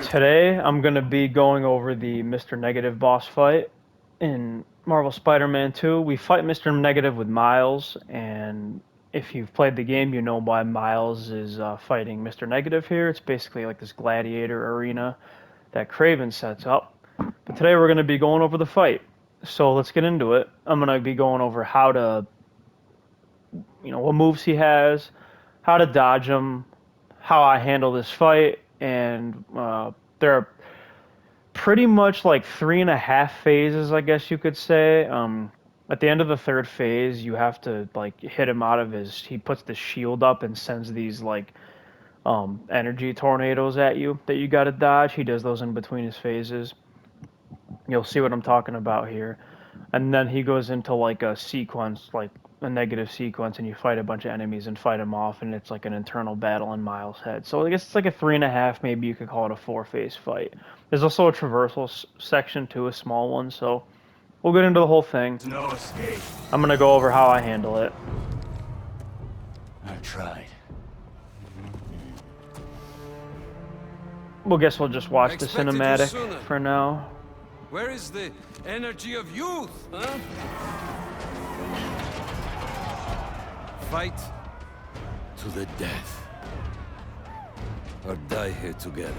Today I'm going to be going over the Mr. Negative boss fight in Marvel Spider-Man 2. We fight Mr. Negative with Miles, and if you've played the game, you know why Miles is fighting Mr. Negative here. It's basically like this gladiator arena that Kraven sets up. But today we're going to be going over the fight. So let's get into it. I'm going to be going over how to, what moves he has, how to dodge them, how I handle this fight, and there are pretty much like 3.5 phases, I guess you could say. At the end of the third phase, you have to like hit him out of his. He puts the shield up and sends these like energy tornadoes at you that you got to dodge. He does those in between his phases. You'll see what I'm talking about here. And then he goes into like a sequence, like a negative sequence, and you fight a bunch of enemies and fight them off, and it's like an internal battle in Miles' head. So I guess it's like a 3.5, maybe you could call it a 4 phase fight. There's also a traversal section too, a small one. So we'll get into the whole thing. No escape. I'm gonna go over how I handle it. I tried. We'll guess we'll just watch the cinematic for now. Where is the energy of youth, huh? Fight to the death. Or die here together.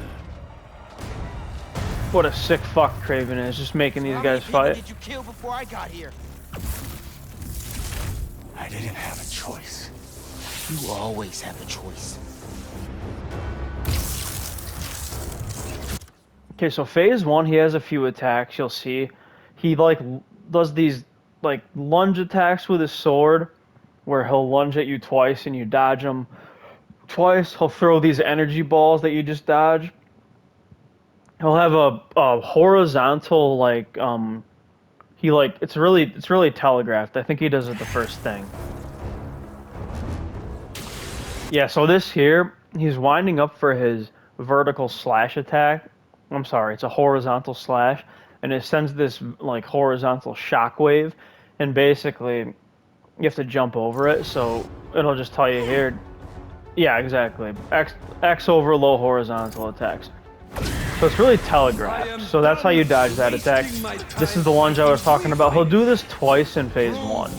What a sick fuck Kraven is, just making these guys fight. Did you kill before I got here? I didn't have a choice. You always have a choice. Okay, so phase 1, he has a few attacks, you'll see. He, like, does these, like, lunge attacks with his sword, where he'll lunge at you twice and you dodge him twice. He'll throw these energy balls that you just dodge. He'll have a horizontal, like, it's really telegraphed. I think he does it the first thing. Yeah, so this here, he's winding up for his vertical slash attack. I'm sorry, it's a horizontal slash, and it sends this like horizontal shockwave, and basically you have to jump over it. So it'll just tell you here. Yeah, exactly. X over low horizontal attacks. So it's really telegraphed. So that's how you dodge that attack. This is the lunge I was talking about. He'll do this twice in phase 1.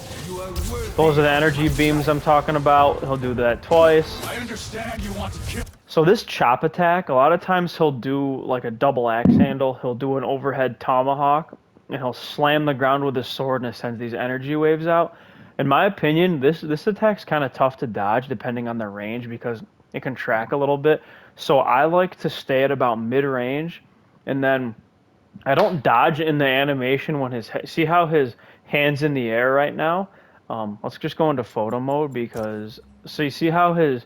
Those are the energy beams I'm talking about. He'll do that twice. I understand you want to kill. So this chop attack, a lot of times he'll do like a double axe handle. He'll do an overhead tomahawk, and he'll slam the ground with his sword, and it sends these energy waves out. In my opinion, this attack's kind of tough to dodge depending on the range because it can track a little bit. So I like to stay at about mid-range, and then I don't dodge in the animation when see how his hand's in the air right now? Let's just go into photo mode because, so you see how his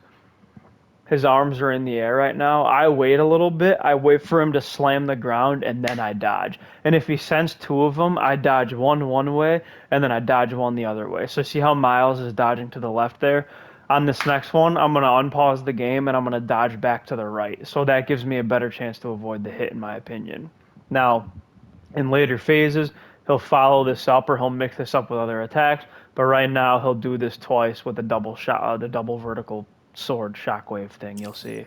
arms are in the air right now. I wait a little bit. I wait for him to slam the ground, and then I dodge. And if he sends two of them, I dodge one way, and then I dodge one the other way. So see how Miles is dodging to the left there? On this next one, I'm going to unpause the game, and I'm going to dodge back to the right. So that gives me a better chance to avoid the hit, in my opinion. Now, in later phases, he'll follow this up, or he'll mix this up with other attacks. But right now, he'll do this twice with the double shot, the double vertical sword shockwave thing. You'll see.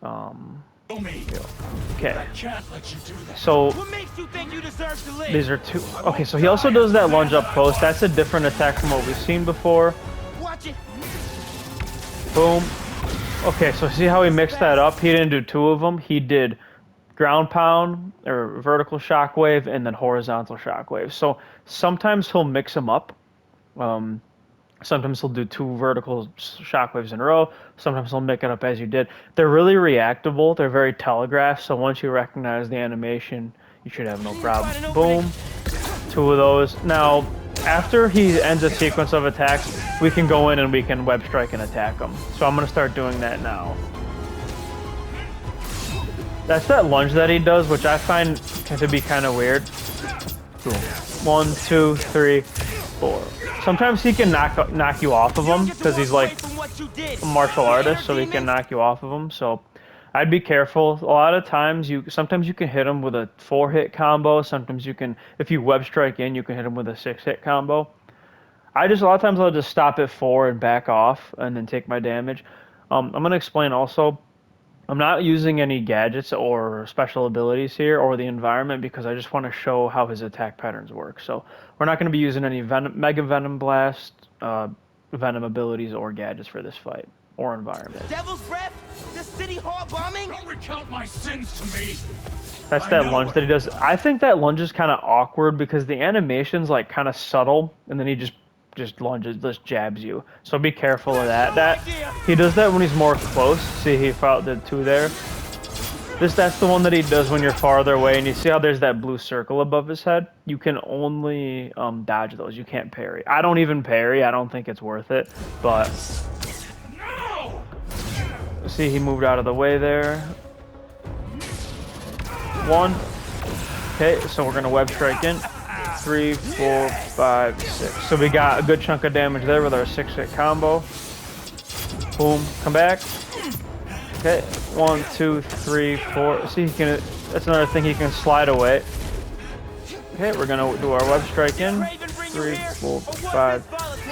Okay. So What makes you think you deserve to live? these are two. Okay, so he also does that lunge up close. That's a different attack from what we've seen before. Watch it. Boom. Okay, so see how he mixed that up? He didn't do two of them. He did ground pound or vertical shockwave and then horizontal shockwave. So sometimes he'll mix them up. Sometimes he'll do two vertical shockwaves in a row. Sometimes he'll make it up as you did. They're really reactable. They're very telegraphed. So once you recognize the animation, you should have no problem. Boom. Two of those. Now, after he ends a sequence of attacks, we can go in and we can web strike and attack him. So I'm going to start doing that now. That's that lunge that he does, which I find to be kind of weird. Boom. 1, 2, 3, 4. Sometimes he can knock you off of him because he's like a martial artist, so he can knock you off of him. So I'd be careful. A lot of times, sometimes you can hit him with a 4-hit combo. Sometimes you can, if you web strike in, you can hit him with a 6-hit combo. A lot of times I'll just stop at 4 and back off and then take my damage. I'm gonna explain also. I'm not using any gadgets or special abilities here or the environment because I just want to show how his attack patterns work. So we're not going to be using any Mega Venom Blast, Venom abilities or gadgets for this fight or environment. Devil's Breath? The city hall bombing? Don't recount my sins to me. That's I that know lunge what- that he does. I think that lunge is kind of awkward because the animation's like kind of subtle, and then he just lunges, just jabs you. So be careful of that. That he does that when he's more close. See, he fought the two there. That's the one that he does when you're farther away, and you see how there's that blue circle above his head. You can only dodge those. You can't parry. I don't even parry. I don't think it's worth it. But No! see, he moved out of the way there. One. Okay, so we're gonna web strike in. 3, 4, 5, 6. So we got a good chunk of damage there with our 6-hit combo. Boom, come back. Okay, 1, 2, 3, 4. See, he can. That's another thing, he can slide away. Okay, we're gonna do our web strike in. 3, 4, 5,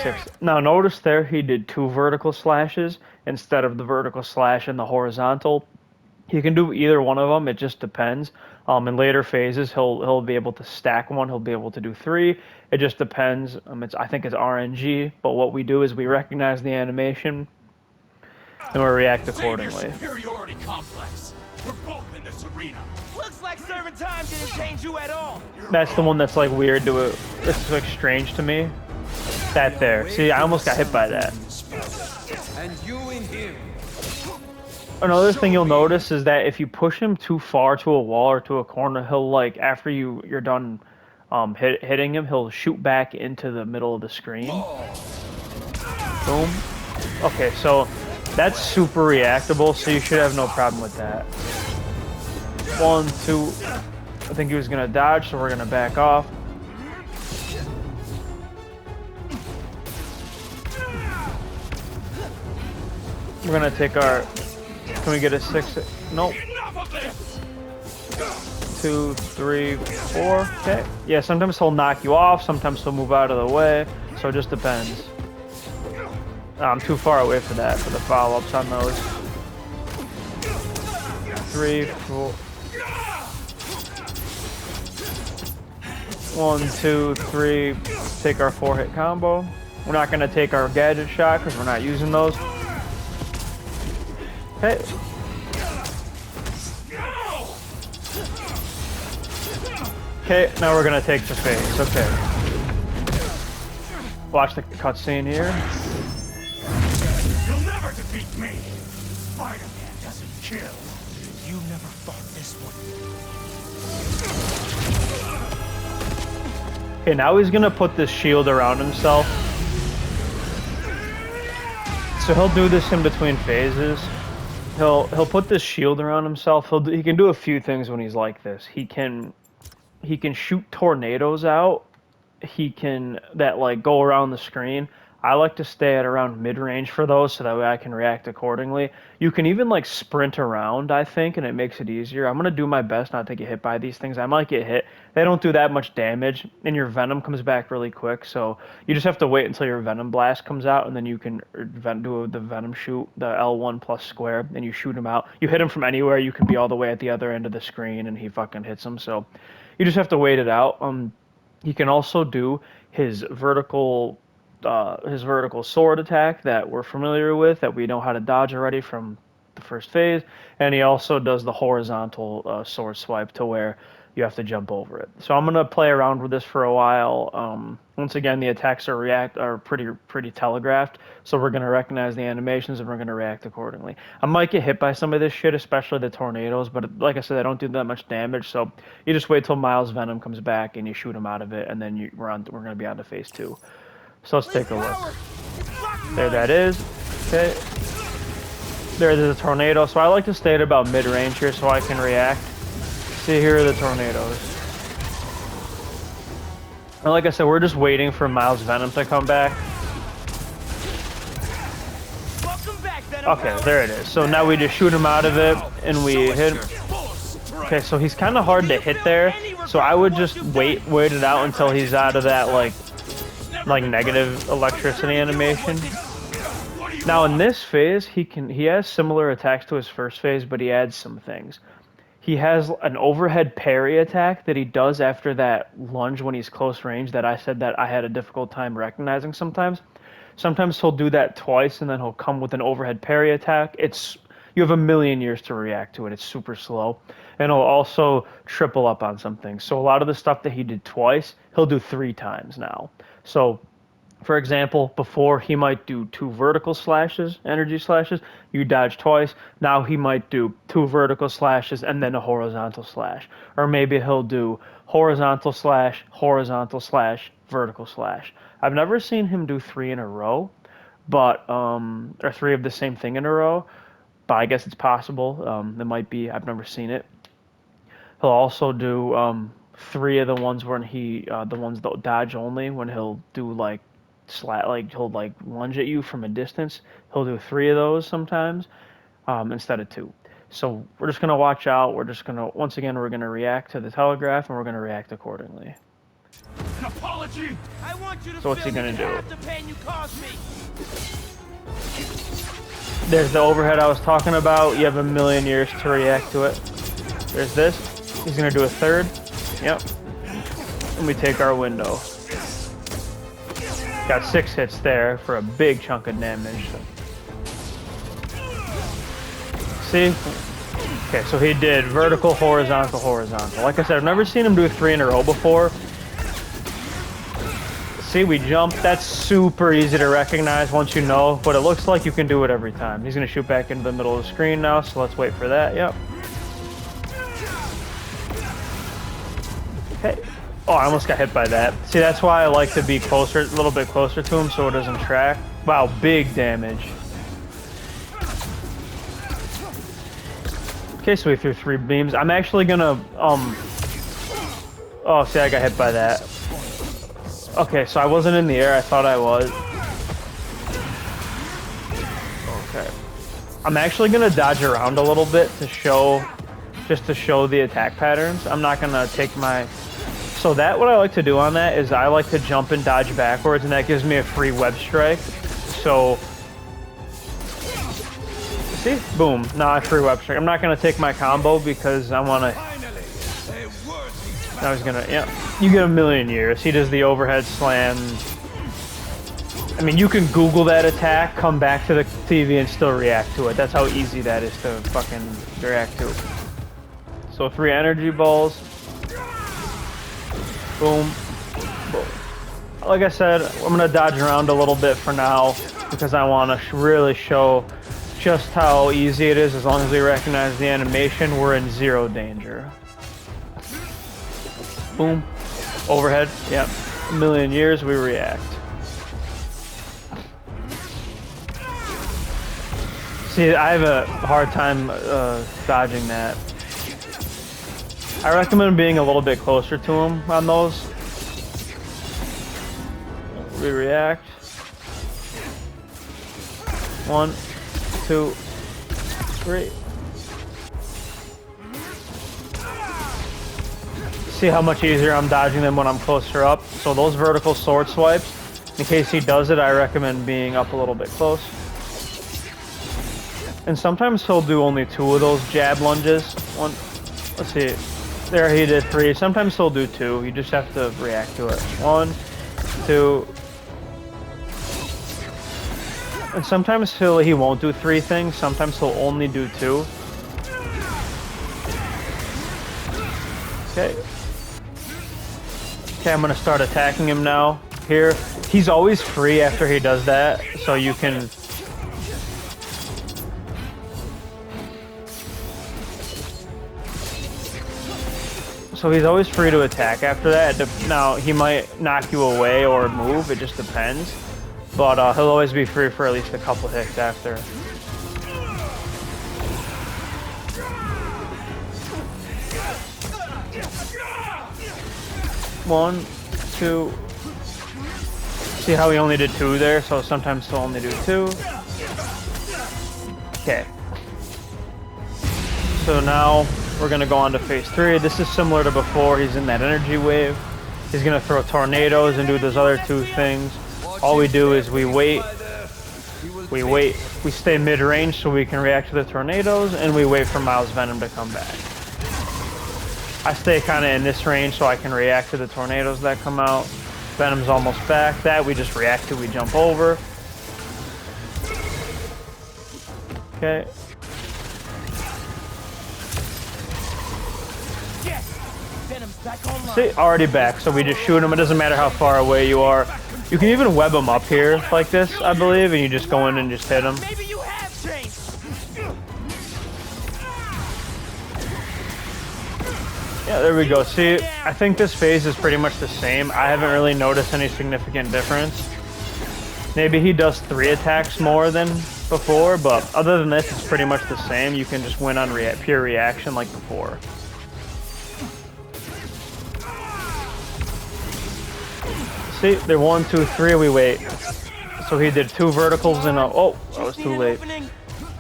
6. Now notice there he did 2 vertical slashes instead of the vertical slash and the horizontal. He can do either one of them. It just depends. In later phases, he'll be able to stack one. He'll be able to do 3. It just depends. I think it's RNG. But what we do is we recognize the animation and we react Save your accordingly. superiority complex. We're both in this arena. Looks like serving time didn't change you at all. That's the one that's like weird to it. It's like strange to me. That there. See, I almost got hit by that. And you in him. Another thing you'll notice is that if you push him too far to a wall or to a corner, he'll like after you're done hitting him, he'll shoot back into the middle of the screen. Boom. Okay, so that's super reactable, so you should have no problem with that. 1, 2. I think he was gonna dodge, so we're gonna back off. We're gonna take our. Can we get a 6? Nope. Enough of this! 2, 3, 4. Okay. Yeah, sometimes he'll knock you off, sometimes he'll move out of the way, so it just depends. I'm too far away for that, for the follow-ups on those. 3, 4. 1, 2, 3. Take our 4-hit combo. We're not going to take our gadget shot because we're not using those. Okay. Okay, now we're gonna take the phase. Okay. Watch the cutscene here. You'll never defeat me. Spider-Man doesn't kill. You never thought this would. Okay, now he's gonna put this shield around himself. So he'll do this in between phases. He'll put this shield around himself. He can do a few things when he's like this. He can shoot tornadoes out. He can like go around the screen. I like to stay at around mid-range for those so that way I can react accordingly. You can even like sprint around, I think, and it makes it easier. I'm going to do my best not to get hit by these things. I might get hit. They don't do that much damage, and your Venom comes back really quick, so you just have to wait until your Venom Blast comes out, and then you can do the Venom shoot, the L1 plus square, and you shoot him out. You hit him from anywhere. You can be all the way at the other end of the screen, and he fucking hits him, so you just have to wait it out. He can also do his vertical sword attack that we're familiar with, that we know how to dodge already from the first phase, and he also does the horizontal sword swipe to where you have to jump over it. So I'm gonna play around with this for a while. Once again, the attacks are pretty telegraphed, so we're gonna recognize the animations and we're gonna react accordingly. I might get hit by some of this shit, especially the tornadoes, but like I said, I don't do that much damage, so you just wait till Miles' Venom comes back and you shoot him out of it, and then we're gonna be on to phase 2. So let's take a look. There that is. Okay. There's a tornado. So I like to stay at about mid-range here so I can react. See, here are the tornadoes. And like I said, we're just waiting for Miles' Venom to come back. Okay, there it is. So now we just shoot him out of it and we hit him. Okay, so he's kind of hard to hit there. So I would just wait it out until he's out of that like negative electricity animation. Now in this phase, he has similar attacks to his first phase, but he adds some things. He has an overhead parry attack that he does after that lunge when he's close range that I said that I had a difficult time recognizing sometimes. Sometimes he'll do that twice and then he'll come with an overhead parry attack. You have a million years to react to it. It's super slow. And he'll also triple up on some things. So a lot of the stuff that he did twice, he'll do 3 times now. So for example, before he might do 2 vertical slashes, energy slashes, you dodge twice. Now he might do 2 vertical slashes and then a horizontal slash. Or maybe he'll do horizontal slash, vertical slash. I've never seen him do 3 in a row, but or 3 of the same thing in a row. But I guess it's possible. It might be. I've never seen it. He'll also do 3 of the ones when the ones that dodge only, when he'll do like he'll like lunge at you from a distance. He'll do 3 of those sometimes instead of 2. So we're just gonna watch out. We're just gonna once again we're gonna react to the telegraph and we're gonna react accordingly. An apology? I want you to So what's he feel gonna you do? have the pain you caused me. There's the overhead I was talking about. You have a million years to react to it. There's this. He's gonna do a 3rd. Yep. And we take our window. Got 6 hits there for a big chunk of damage. See? Okay, so he did vertical, horizontal, horizontal. Like I said, I've never seen him do 3 in a row before. See, we jump. That's super easy to recognize once you know, but it looks like you can do it every time. He's going to shoot back into the middle of the screen now, so let's wait for that. Yep. Okay. Oh, I almost got hit by that. See, that's why I like to be closer, a little bit closer to him so it doesn't track. Wow, big damage. Okay, so we threw 3 beams. I'm actually gonna, oh, see, I got hit by that. Okay, so I wasn't in the air, I thought I was. Okay. I'm actually gonna dodge around a little bit to show, just to show the attack patterns. I'm not gonna take my, so that, what I like to do on that is I like to jump and dodge backwards, and that gives me a free web strike. So, see? Boom. Now I free web strike. I'm not gonna take my combo because I wanna, now he's gonna, yeah. You get a million years. He does the overhead slam. I mean, you can Google that attack, come back to the TV, and still react to it. That's how easy that is to fucking react to. So 3 energy balls. Boom. Boom. Like I said, I'm gonna dodge around a little bit for now because I want to really show just how easy it is. As long as we recognize the animation, we're in 0 danger. Boom. Overhead. Yep. A million years, we react. See, I have a hard time dodging that. I recommend being a little bit closer to him on those. We react. 1, 2, 3. See how much easier I'm dodging them when I'm closer up. So those vertical sword swipes, in case he does it, I recommend being up a little bit close. And sometimes he'll do only 2 of those jab lunges. Let's see. There he did 3. Sometimes he'll do 2. You just have to react to it. 1, 2. And sometimes he won't do 3 things. Sometimes he'll only do 2. Okay. Okay, I'm gonna start attacking him now. Here, he's always free after he does that, so you can. So he's always free to attack after that. Now, he might knock you away or move, it just depends. But he'll always be free for at least a couple hits after. One, 2. See how he only did 2 there? So sometimes he'll only do 2. Okay. So now we're gonna go on to phase 3. This is similar to before. He's in that energy wave. He's gonna throw tornadoes and do those other 2 things. All we do is we wait. We wait. We stay mid-range so we can react to the tornadoes, and we wait for Miles' venom to come back. I stay kind of in this range so I can react to the tornadoes that come out. Venom's almost back. That we just react to. We jump over. Okay. Yes! Venom's back online. See, already back. So we just shoot him. It doesn't matter how far away you are. You can even web him up here like this, I believe, and you just go in and just hit him. Maybe you have changed. Yeah, there we go. See, I think this phase is pretty much the same. I haven't really noticed any significant difference. Maybe he does 3 attacks more than before, but other than this, it's pretty much the same. You can just win on pure reaction like before. See, they're 1, 2, 3, we wait. So he did 2 verticals and a... Oh, that was too late.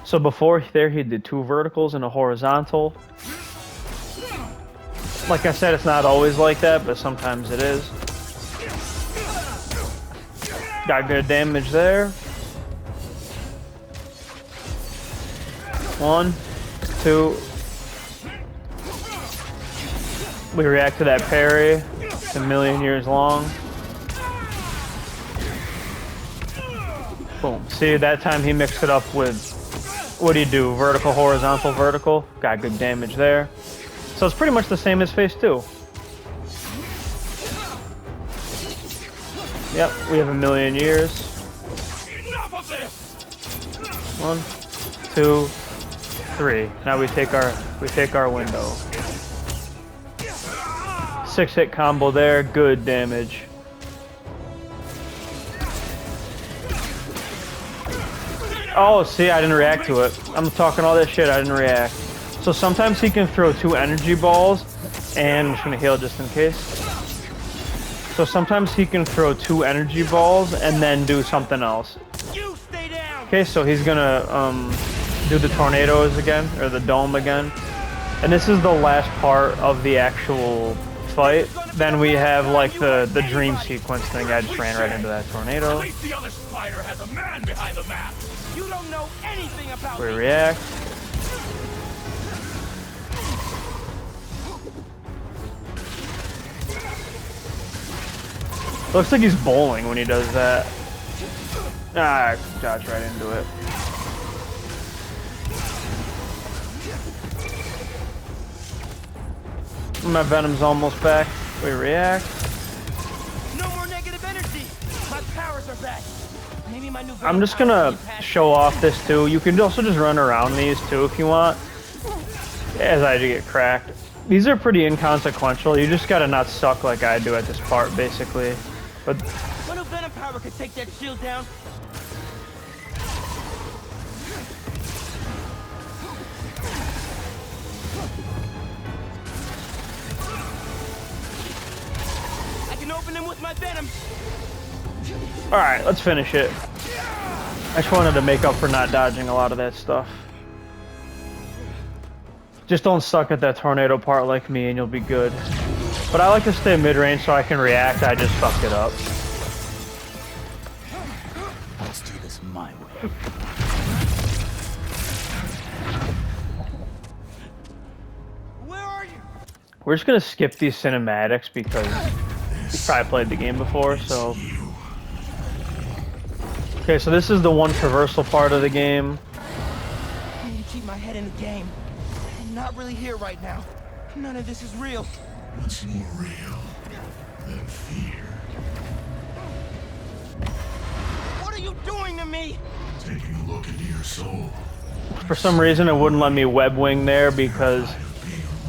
So before there, he did 2 verticals and a horizontal. Like I said, it's not always like that, but sometimes it is. Got good damage there. 1, 2. We react to that parry. It's a million years long. Boom. See, that time he mixed it up with, what do you do? Vertical, horizontal, vertical. Got good damage there. So it's pretty much the same as phase 2. Yep, we have a million years. 1, 2, 3. Now we take our window. 6-hit combo there, good damage. Oh, see, I didn't react to it. I'm talking all that shit, I didn't react. So sometimes he can throw 2 energy balls, and I'm just gonna heal just in case. So sometimes he can throw 2 energy balls and then do something else. You stay down. Okay, so he's gonna do the tornadoes again, or the dome again. And this is the last part of the actual fight. Then we have like the dream sequence thing. I just ran right into that tornado. At least the other spider has a man behind the map. You don't know anything about We me. react. Looks like he's bowling when he does that. Ah, I dodged right into it. My venom's almost back. We react. No more negative energy. My powers are back. Maybe my new I'm just gonna show off this too. You can also just run around these too if you want. As I do get cracked. These are pretty inconsequential. You just gotta not suck like I do at this part, basically. But My new venom power could take that shield down. I can open him with my venom. all right, let's finish it. I just wanted to make up for not dodging a lot of that stuff. Just don't suck at that tornado part like me and you'll be good. But I like to stay mid-range so I can react. I just fucked it up. Let's do this my way. Where are you? We're just gonna skip these cinematics because we probably played the game before, so. Okay, so this is the one traversal part of the game. I need to keep my head in the game. I'm not really here right now. None of this is real. What's more real than fear? What are you doing to me? Taking a look into your soul. For some reason, it wouldn't let me web wing there because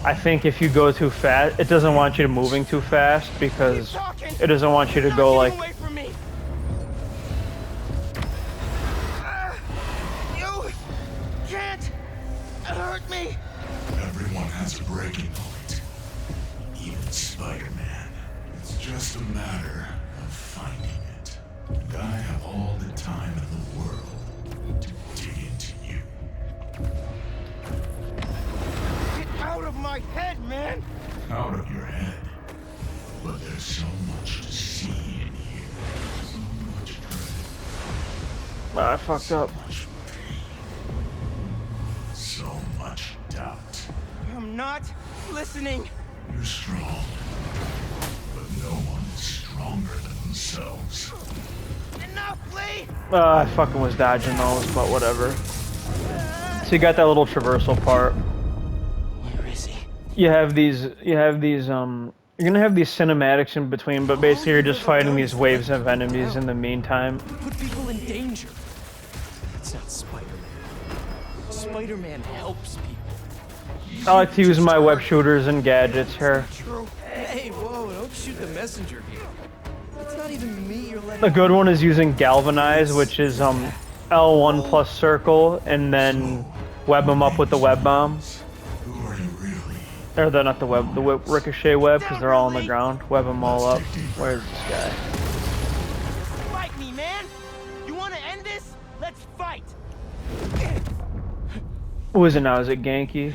I think if you go too fast, it doesn't want you to moving too fast because it doesn't want you to go like. Away from me. You can't hurt me. Everyone has a breaking point. Even Spider-Man. It's just a matter of finding it. And I have all the time in the world to dig into you. Get out of my head, man. Out of your head. But there's so much to see in here. So much dread. I fucked up. Much pain. So much doubt. I'm not listening. You're strong, but no one is stronger than themselves. Enough, Lee! I fucking was dodging those, but whatever. So you got that little traversal part. Where is he? You have these, you're gonna have these cinematics in between, but basically you're just fighting these waves of enemies in the meantime. Put people in danger. That's not Spider-Man. Spider-Man helps people. I like to use my web shooters and gadgets here. True. Hey, whoa, don't shoot the messenger here. It's not even me you're letting. The good one is using galvanize, which is L1 plus circle, and then web them up with the web bomb. Who are you really? Or not the ricochet web, because they're all on the ground. Web them all up. Where's this guy? Fight me, man! You want to end this? Let's fight! Who is it now? Is it Genki?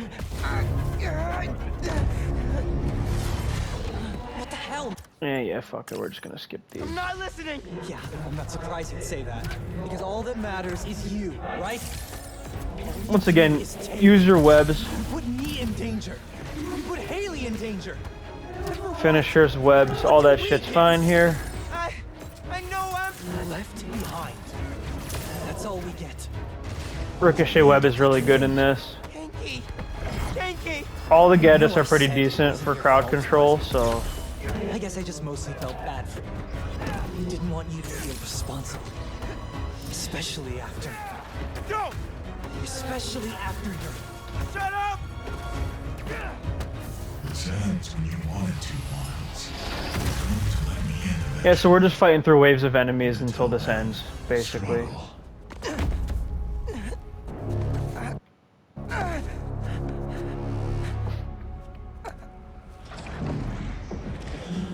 What the hell? Yeah, fuck it. We're just gonna skip these. I'm not listening! Yeah, I'm not surprised you'd say that. Because all that matters is you, right? Once again, use your webs. You put me in danger. You put Haley in danger. Finishers, webs, all that shit's fine here. I know I'm Left behind. That's all we get. Ricochet web is really good in this. Genki! Genki! All the gadgets are pretty decent for crowd control, so I guess I just mostly felt bad for you. Didn't want you to feel responsible. Especially after your... Shut up! This ends when you wanted to, Miles. Don't let me in. yeah. So we're just fighting through waves of enemies until this ends, basically.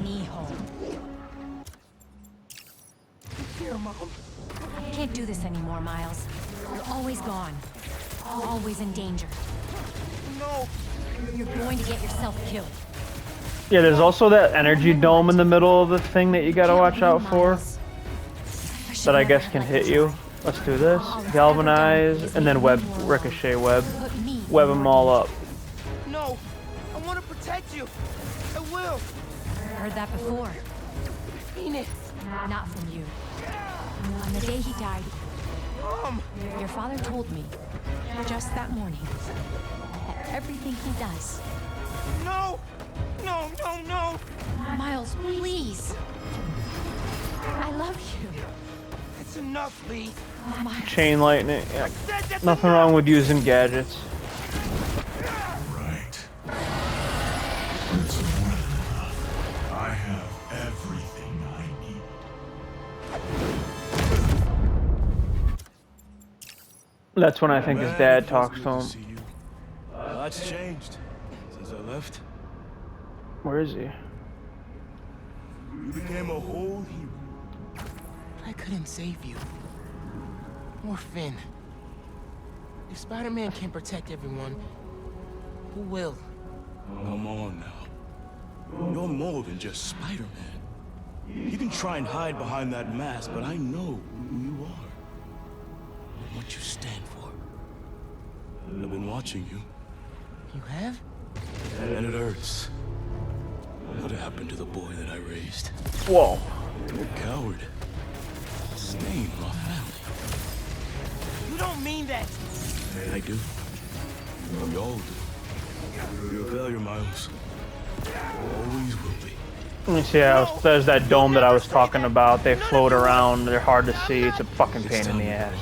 Me home. Here, Mom. I can't do this anymore, Miles. You're always gone. Always in danger. No! You're going to get yourself killed. Yeah, there's also that energy dome in the middle of the thing that you gotta watch out for. That I guess can hit you. Let's do this. Galvanize, and then web, ricochet web. Web them all up. No! I want to protect you! I will! Heard that before. Mean it! Not from you. On the day he died, Mom! your father told me, just that morning, that everything he does. No! No, no, no! Miles, please. I love you. It's enough, Lee. Miles. Chain lightning. Yeah. I said that's Nothing enough. wrong with using gadgets. Right. It's more than enough. I have everything I need. That's when I think his dad talks to him. Lots changed since I left. Where is he? You became a whole hero. I couldn't save you. Or Finn. If Spider-Man can't protect everyone, who will? Come on now. You're more than just Spider-Man. You can try and hide behind that mask, but I know who you are. And what you stand for. I've been watching you, You have? and it hurts. What happened to the boy that I raised? Whoa. You're a coward. Stain on our family. You don't mean that! I do. We all do. You're a failure, Miles. Always will be. Let me see. There's that dome that I was talking about. They float around. They're hard to see. It's a fucking pain in the ass.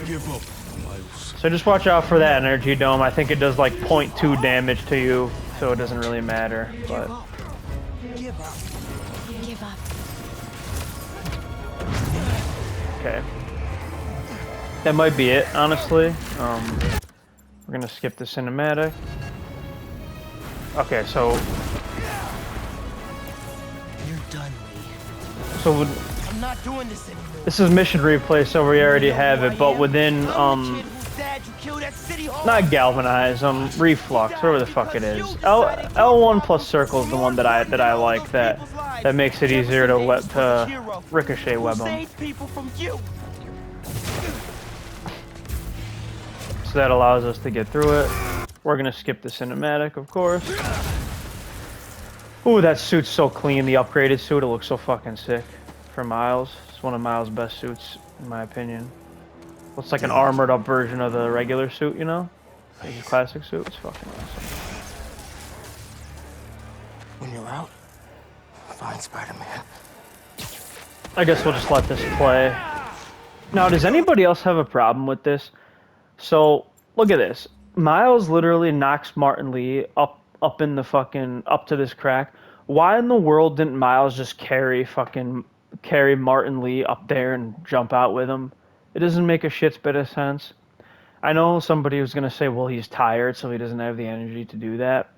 Give up, Miles. So just watch out for that energy dome. I think it does like 0.2 damage to you, so it doesn't really matter. But Give up. Give up. okay, that might be it. Honestly, we're gonna skip the cinematic. Okay, so You're done, Lee. so I'm not doing this anymore. this is mission replay, so we already have it, but within I'm the kid whose dad you killed at City Hall. not galvanize, reflux, whatever the fuck it is. L1 plus circle is the one that I like, that makes it easier to ricochet web them. Saved people from you. So that allows us to get through it. We're gonna skip the cinematic, of course. Ooh, that suit's so clean, the upgraded suit, it looks so fucking sick for Miles. It's one of Miles' best suits, in my opinion. Looks like an armored up version of the regular suit, you know? Like his classic suit, it's fucking awesome. When you're out, find Spider-Man. I guess we'll just let this play. Now, does anybody else have a problem with this? So, look at this. Miles literally knocks Martin Lee up in the fucking up to this crack. Why in the world didn't Miles just carry Martin Lee up there and jump out with him? It doesn't make a shit's bit of sense. I know somebody was gonna say, well, he's tired, so he doesn't have the energy to do that.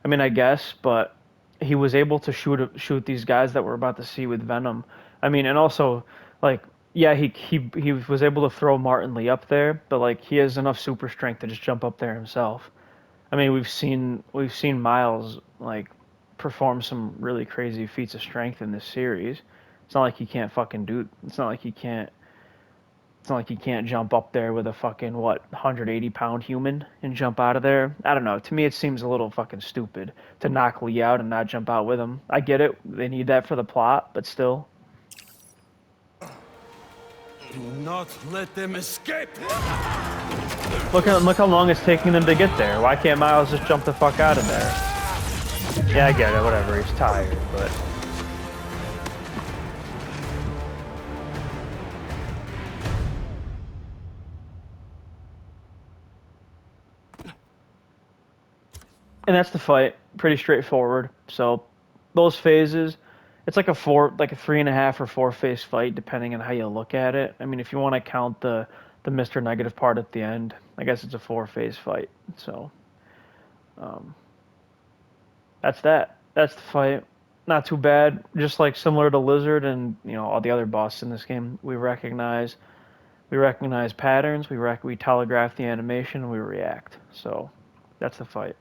I mean, I guess, but he was able to shoot these guys that we're about to see with Venom. I mean, and also, like, yeah, he was able to throw Martin Lee up there, but like he has enough super strength to just jump up there himself. I mean, we've seen Miles like perform some really crazy feats of strength in this series. It's not like he can't fucking do. It's not like he can't. It's not like he can't jump up there with a fucking what 180-pound human and jump out of there. I don't know. To me, it seems a little fucking stupid to knock Lee out and not jump out with him. I get it. They need that for the plot, but still. Do not let them escape! Look how long it's taking them to get there. Why can't Miles just jump the fuck out of there? Yeah, I get it. Whatever. He's tired, but. And that's the fight. Pretty straightforward. So, those phases, it's like a 3.5 or 4 phase fight, depending on how you look at it. I mean, if you want to count the Mr. Negative part at the end, I guess it's a 4 phase fight. So, um, that's that. That's the fight. Not too bad. Just like similar to Lizard and all the other bosses in this game, we recognize patterns. We telegraph the animation. And we react. So, that's the fight.